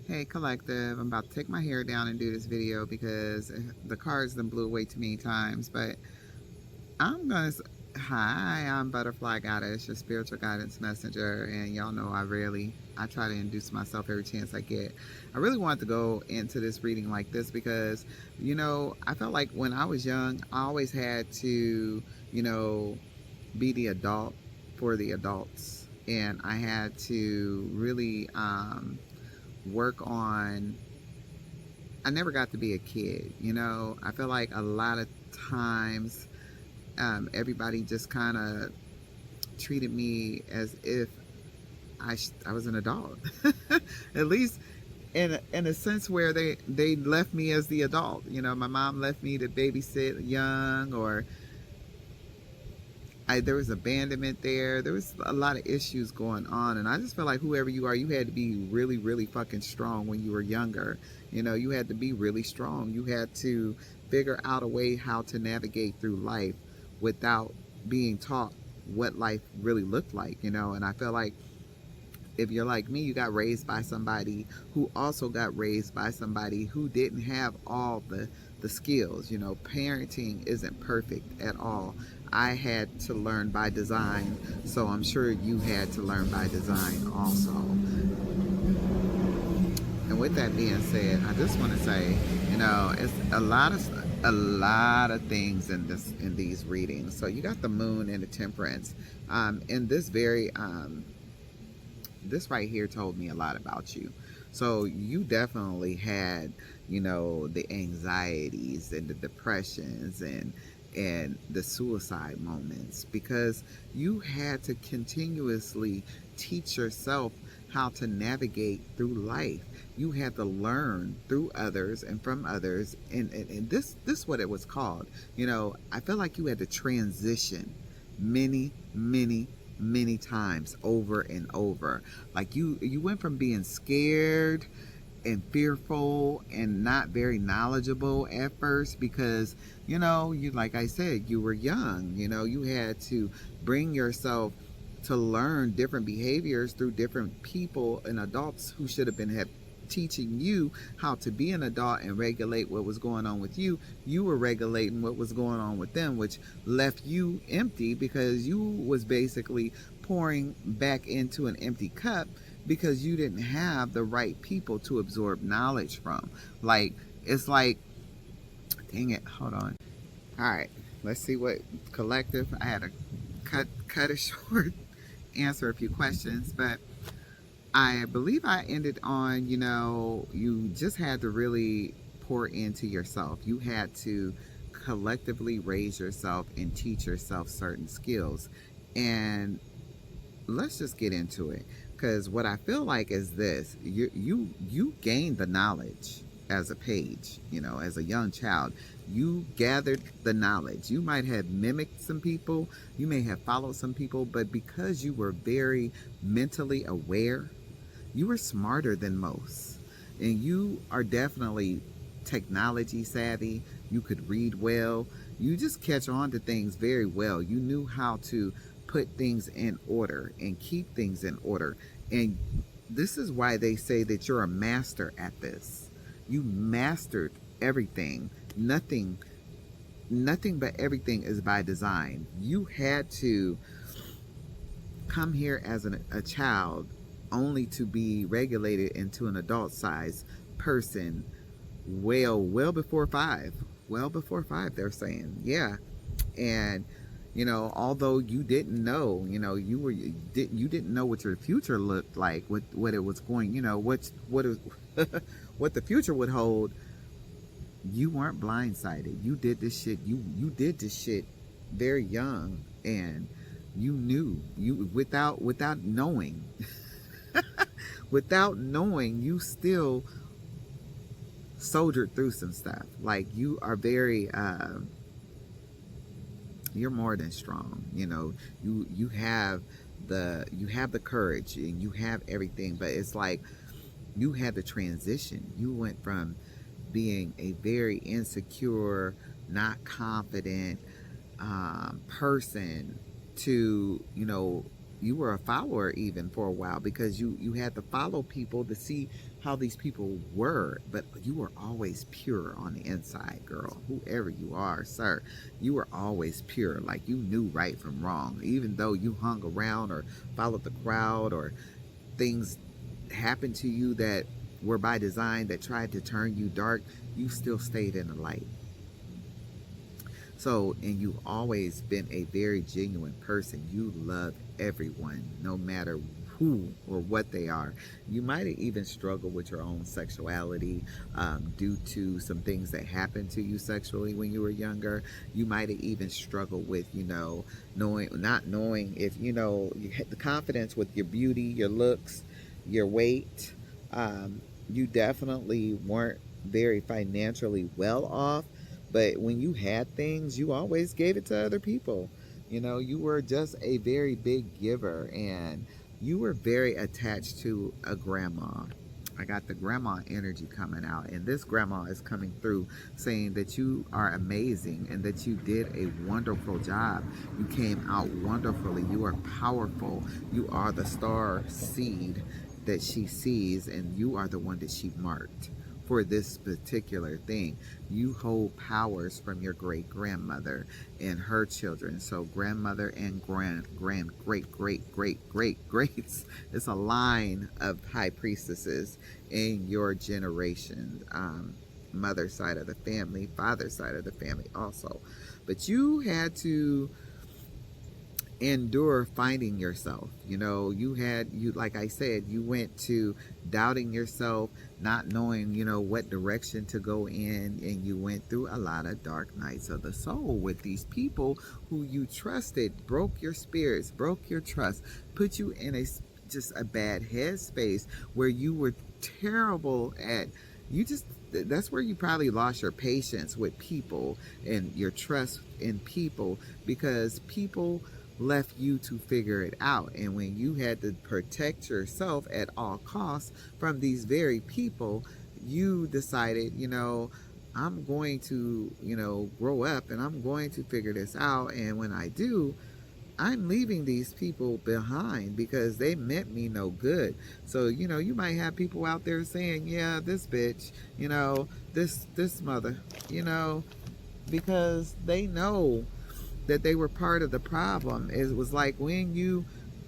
Hey collective, I'm about to take my hair down and do this video because the cards done blew away too many times. But I'm gonna. Hi, I'm Butterfly Goddess, your spiritual guidance messenger, and y'all know I try to induce myself every chance I get. I really wanted to go into this reading like this because, I felt like when I was young, I always had to, you know, be the adult for the adults, and I had to really work on. I never got to be a kid. I feel like a lot of times everybody just kind of treated me as if I was an adult. At least in a sense where they left me as the adult. My mom left me to babysit young, or there was abandonment there. There was a lot of issues going on, and I just felt like whoever you are, you had to be really, really fucking strong when you were younger. You had to be really strong. You had to figure out a way how to navigate through life without being taught what life really looked like. And I feel like if you're like me, you got raised by somebody who also got raised by somebody who didn't have all the skills. Parenting isn't perfect at all. I had to learn by design, so I'm sure you had to learn by design also. And with that being said, I just want to say, it's a lot of things in these readings. So you got the moon and the temperance. In this right here told me a lot about you. So you definitely had, the anxieties and the depressions and the suicide moments, because you had to continuously teach yourself how to navigate through life. You had to learn through others and from others, and this what it was called. I feel like you had to transition many, many times over and over. Like you went from being scared and fearful and not very knowledgeable at first, because you, like I said, you were young. You had to bring yourself to learn different behaviors through different people and adults who should have teaching you how to be an adult and regulate what was going on with you. You were regulating what was going on with them, which left you empty, because you was basically pouring back into an empty cup because you didn't have the right people to absorb knowledge from. Like, it's like, dang it, hold on. All right, let's see what collective. I had to cut it short, answer a few questions, but I believe I ended on, you just had to really pour into yourself. You had to collectively raise yourself and teach yourself certain skills. And let's just get into it, because what I feel like is this: you gained the knowledge as a page, as a young child. You gathered the knowledge. You might have mimicked some people, you may have followed some people, but because you were very mentally aware, you were smarter than most. And you are definitely technology savvy. You could read well. You just catch on to things very well. You knew how to put things in order and keep things in order. And this is why they say that you're a master at this. You mastered everything. Nothing but everything is by design. You had to come here as a child only to be regulated into an adult size person well before 5. Well before 5, they're saying. Yeah. And although you didn't know, you didn't know what your future looked like, what it was going, what the future would hold. You weren't blindsided. You did this shit. You did this shit very young, and you knew, you without knowing. Without knowing, you still soldiered through some stuff. Like, you are very you're more than strong. You have the courage, and you have everything, but it's like you had the transition. You went from being a very insecure, not confident person to, you were a follower even for a while, because you had to follow people to see how these people were, but you were always pure on the inside, girl. Whoever you are, sir, you were always pure. Like you knew right from wrong, even though you hung around or followed the crowd or things happened to you that were by design that tried to turn you dark. You still stayed in the light. So, and you've always been a very genuine person. You love everyone, no matter who or what they are. You might have even struggled with your own sexuality due to some things that happened to you sexually when you were younger. You might have even struggled with, not knowing if, you had the confidence with your beauty, your looks, your weight. You definitely weren't very financially well off, but when you had things, you always gave it to other people. You were just a very big giver, and you were very attached to a grandma. I got the grandma energy coming out, and this grandma is coming through saying that you are amazing and that you did a wonderful job. You came out wonderfully. You are powerful. You are the star seed that she sees, and you are the one that she marked for this particular thing. You hold powers from your great grandmother and her children. So grandmother and greats. It's a line of high priestesses in your generation. Mother side of the family, father side of the family also. But you had to endure finding yourself. You like I said, you went to doubting yourself, not knowing, what direction to go in, and you went through a lot of dark nights of the soul with these people who you trusted, broke your spirits, broke your trust, put you in just a bad headspace where you were terrible at you just that's where you probably lost your patience with people and your trust in people, because people left you to figure it out. And when you had to protect yourself at all costs from these very people, you decided, I'm going to, grow up and I'm going to figure this out. And when I do, I'm leaving these people behind because they meant me no good. So, you might have people out there saying, yeah, this bitch, this mother, because they know that they were part of the problem. It was like when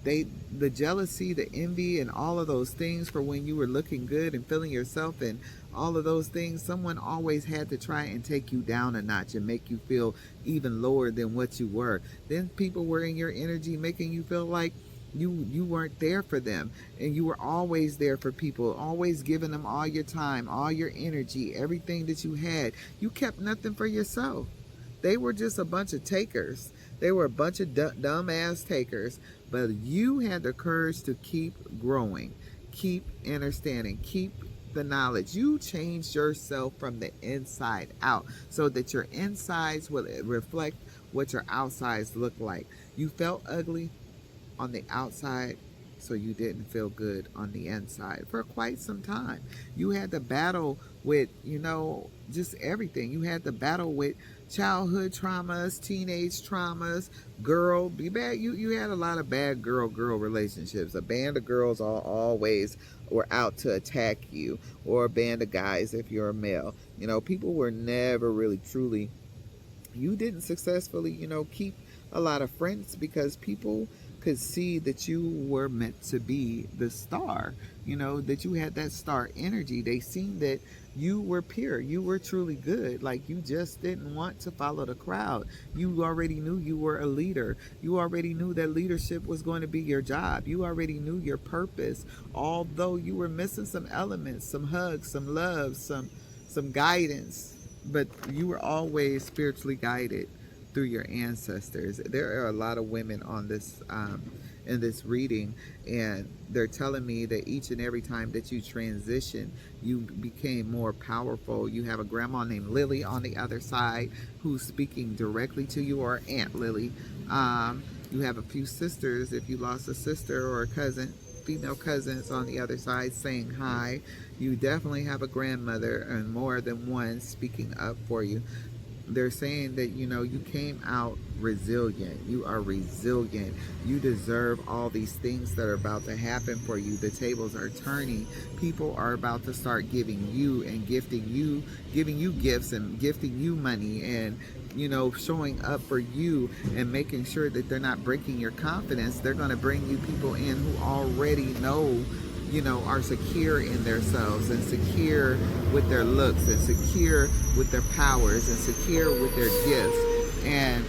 the jealousy, the envy, and all of those things for when you were looking good and feeling yourself and all of those things, someone always had to try and take you down a notch and make you feel even lower than what you were. Then people were in your energy making you feel like you weren't there for them, and you were always there for people, always giving them all your time, all your energy, everything that you had. You kept nothing for yourself. They were just a bunch of takers. They were a bunch of dumbass takers. But you had the courage to keep growing, keep understanding, keep the knowledge. You changed yourself from the inside out so that your insides will reflect what your outsides look like. You felt ugly on the outside, so you didn't feel good on the inside for quite some time. You had to battle with, just everything. You had to battle with childhood traumas, teenage traumas, you had a lot of bad girl relationships. A band of girls always were out to attack you, or a band of guys if you're a male. People were never really truly, you didn't successfully, keep a lot of friends because people could see that you were meant to be the star, that you had that star energy. They seen that you were pure, you were truly good. Like, you just didn't want to follow the crowd. You already knew you were a leader. You already knew that leadership was going to be your job. You already knew your purpose, although you were missing some elements, some hugs, some love, some guidance, but you were always spiritually guided through your ancestors. There are a lot of women on this in this reading, and they're telling me that each and every time that you transition, you became more powerful. You have a grandma named Lily on the other side who's speaking directly to you, or Aunt Lily. You have a few sisters, if you lost a sister or a cousin, female cousins on the other side saying hi. You definitely have a grandmother, and more than one, speaking up for you. they're saying that, you know, you came out resilient. You are resilient. You deserve all these things that are about to happen for you. The tables are turning. People are about to start giving you and giving you gifts and gifting you money, and, you know, showing up for you and making sure that they're not breaking your confidence. They're going to bring you people in who already know, you know, are secure in themselves and secure with their looks and secure with their powers and secure with their gifts. And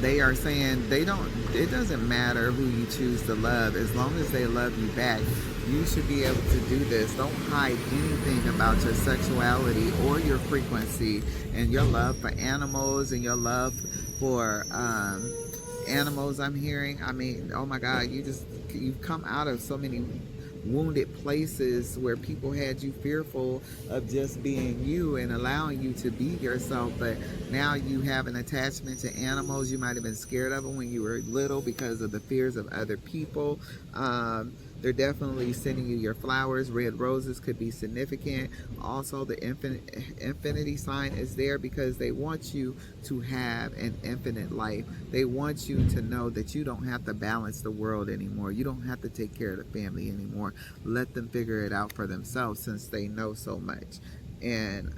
they are saying they don't, it doesn't matter who you choose to love, as long as they love you back. You should be able to do this. Don't hide anything about your sexuality or your frequency and your love for animals and your love for animals. I'm hearing, I mean, oh my God, you've come out of so many wounded places where people had you fearful of just being you and allowing you to be yourself. But now you have an attachment to animals. You might have been scared of them when you were little because of the fears of other people. They're definitely sending you your flowers. Red roses could be significant. Also, the infinity sign is there because they want you to have an infinite life. They want you to know that you don't have to balance the world anymore. You don't have to take care of the family anymore. Let them figure it out for themselves, since they know so much. And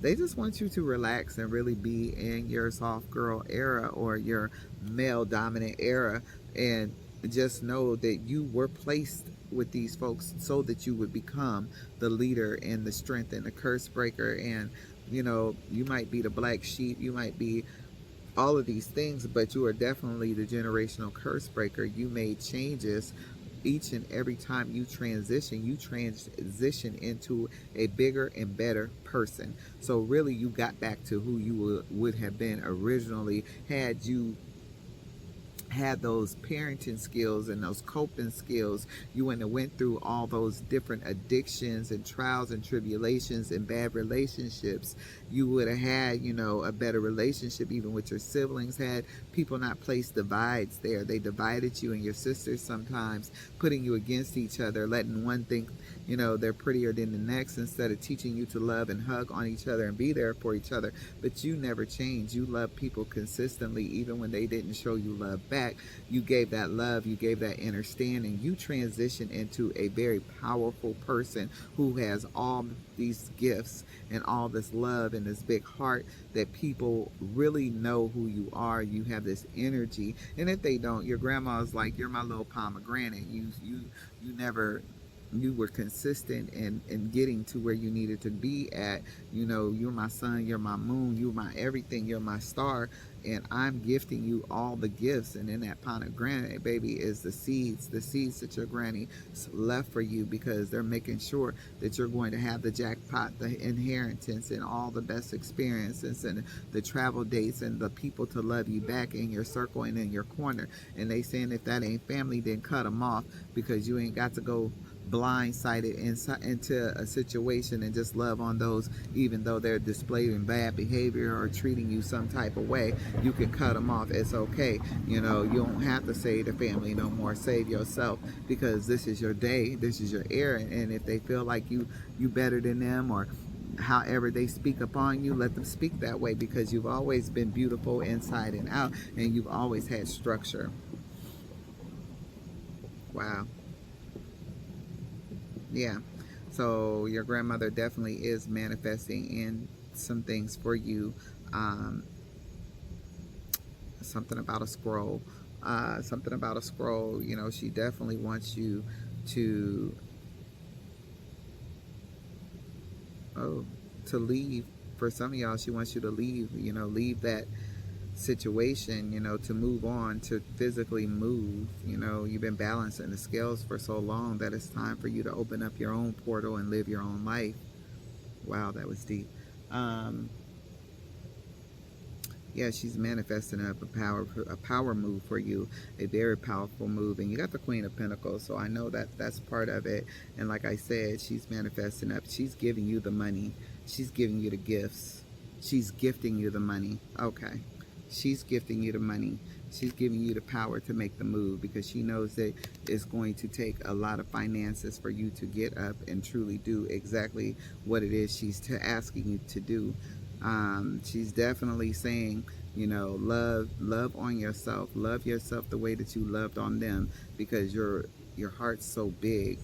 they just want you to relax and really be in your soft girl era or your male dominant era, and just know that you were placed with these folks so that you would become the leader and the strength and the curse breaker. And, you know, you might be the black sheep, you might be all of these things, but you are definitely the generational curse breaker. You made changes each and every time you transition into a bigger and better person. So really, you got back to who you would have been originally had you had those parenting skills and those coping skills. You wouldn't have went through all those different addictions and trials and tribulations and bad relationships. You would have had, you know, a better relationship even with your siblings. Had people not placed divides there. They divided you and your sisters sometimes, putting you against each other, letting one think, you know, they're prettier than the next, instead of teaching you to love and hug on each other and be there for each other. But you never changed. You loved people consistently even when they didn't show you love back. You gave that love, you gave that understanding. You transitioned into a very powerful person who has all these gifts and all this love and this big heart, that people really know who you are. You have this energy, and if they don't, your grandma's like, you're my little pomegranate. You never, you were consistent in getting to where you needed to be at. You know, you're my sun, you're my moon, you're my everything, you're my star, and I'm gifting you all the gifts. And in that pomegranate, baby, is the seeds that your granny left for you, because they're making sure that you're going to have the jackpot, the inheritance, and all the best experiences, and the travel dates, and the people to love you back in your circle and in your corner. And they saying, if that ain't family, then cut them off, because you ain't got to go blindsided into a situation and just love on those, even though they're displaying bad behavior or treating you some type of way. You can cut them off. It's okay. You know, you don't have to save the family no more. Save yourself, because this is your day, this is your era. And if they feel like you better than them, or however they speak upon you, let them speak that way, because you've always been beautiful inside and out, and you've always had structure. Wow. Yeah. So your grandmother definitely is manifesting in some things for you. Um, something about a scroll. Something about a scroll. You know, she definitely wants you to, oh, to leave. For some of y'all, she wants you to leave. You know, leave that situation, you know, to move on, to physically move. You know, you've been balancing the scales for so long that it's time for you to open up your own portal and live your own life. Wow, that was deep. Um, yeah, she's manifesting up a power move for you, a very powerful move. And you got the Queen of Pentacles, so I know that that's part of it. And like I said, she's manifesting up. She's giving you the money. She's giving you the gifts. She's gifting you the money. Okay. She's gifting you the money. She's giving you the power to make the move, because she knows that it's going to take a lot of finances for you to get up and truly do exactly what it is she's asking you to do. She's definitely saying, you know, love on yourself, love yourself the way that you loved on them, because your heart's so big.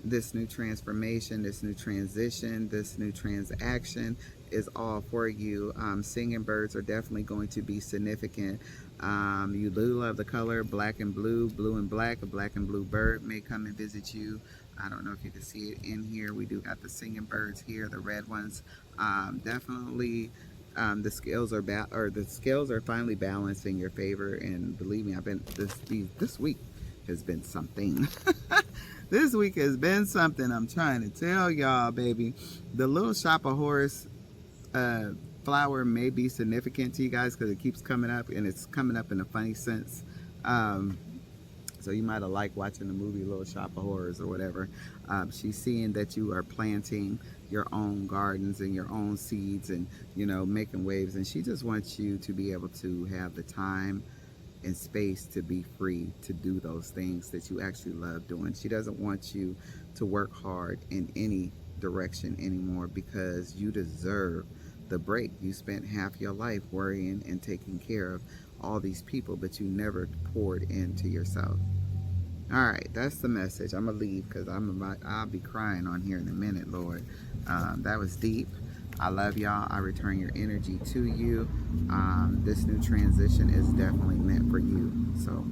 This new transformation, this new transition, this new transaction is all for you. Singing birds are definitely going to be significant. You do love the color black and blue, blue and black. A black and blue bird may come and visit you. I don't know if you can see it in here. We do got the singing birds here, the red ones. Definitely, the scales are the scales are finally balanced in your favor. And believe me, I've been this week has been something. This week has been something. I'm trying to tell y'all, baby. The little shop of horse flower may be significant to you guys because it keeps coming up, and it's coming up in a funny sense. So you might have liked watching the movie Little Shop of Horrors or whatever. She's seeing that you are planting your own gardens and your own seeds, and, you know, making waves. And she just wants you to be able to have the time and space to be free to do those things that you actually love doing. She doesn't want you to work hard in any direction anymore, because you deserve the break. You spent half your life worrying and taking care of all these people, but you never poured into yourself. All right, that's the message. I'm gonna leave because I'll be crying on here in a minute, Lord. That was deep. I love y'all. I return your energy to you. This new transition is definitely meant for you. So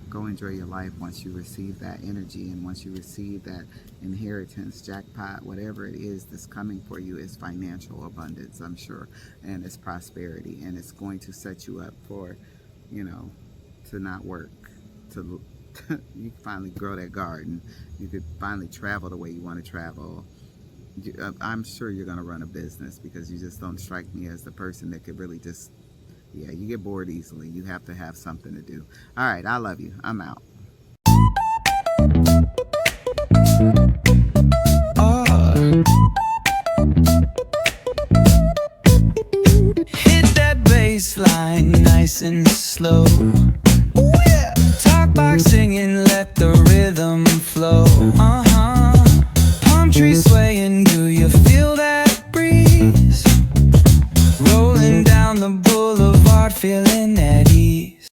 go enjoy your life once you receive that energy, and once you receive that inheritance, jackpot, whatever it is that's coming for you is financial abundance, I'm sure, and it's prosperity, and it's going to set you up for, you know, to not work, to you can finally grow that garden, you could finally travel the way you want to travel. I'm sure you're going to run a business, because you just don't strike me as the person that could really just, yeah, you get bored easily. You have to have something to do. All right, I love you. I'm out. Hit that bass line nice and slow.